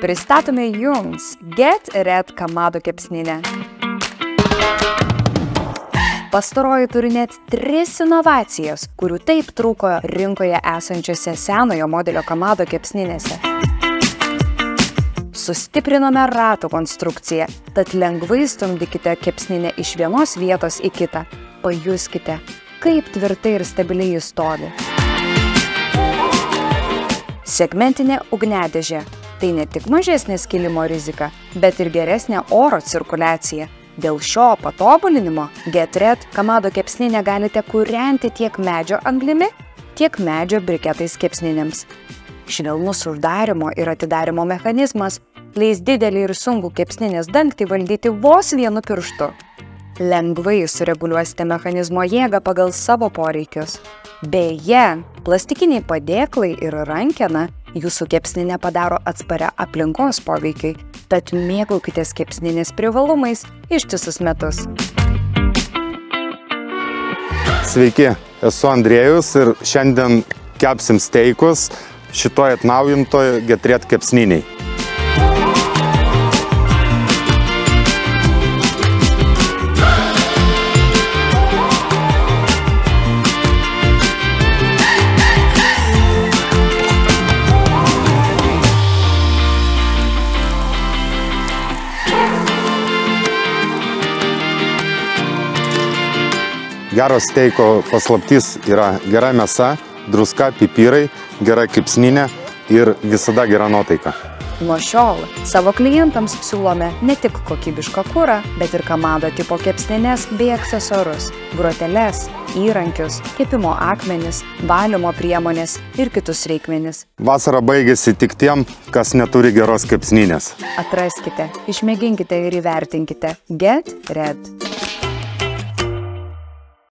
Pristatome jums Get Red Kamado kepsninę. Pastaroji turi net 3 inovacijas, kurių taip trūko rinkoje esančiose senojo modelio Kamado kepsninėse. Sustiprinome ratų konstrukciją, tad lengvai stumdykite kepsninę iš vienos vietos į kitą. Pajuskite, kaip tvirtai ir stabiliai jis stovi. Segmentinė ugniadėžė. Tai ne tik mažesnė skilimo rizika, bet ir geresnė oro cirkuliacija. Dėl šio patobulinimo Get Red Kamado kepsninę galite kūrenti tiek medžio anglimi, tiek medžio briketais kepsninėms. Švelnus uždarimo ir atidarimo mechanizmas leis didelį ir sunkų kepsninės dangtį valdyti vos vienu pirštu. Lengvai sureguliuosite mechanizmo jėgą pagal savo poreikius. Beje, plastikiniai padėklai ir rankena jūsų kepsninę padaro atsparia aplinkos poveikiai, tad mėgaukitės kepsninės privalumais ištisus metus. Sveiki, esu Andrėjus ir šiandien kepsim steikus šitoj atnaujintoj Get Red kepsniniai. Gero steiko paslaptis yra gera mėsa, druska, pipirai, gera kepsninė ir visada gera nuotaika. Nuo šiol savo klientams siūlome ne tik kokybišką kurą, bet ir Kamado tipo kepsninės bei aksesuarus, groteles, įrankius, kepimo akmenis, valymo priemonės ir kitus reikmenis. Vasara baigėsi tik tiem, kas neturi geros kepsninės. Atraskite, išmėginkite ir įvertinkite Get Red.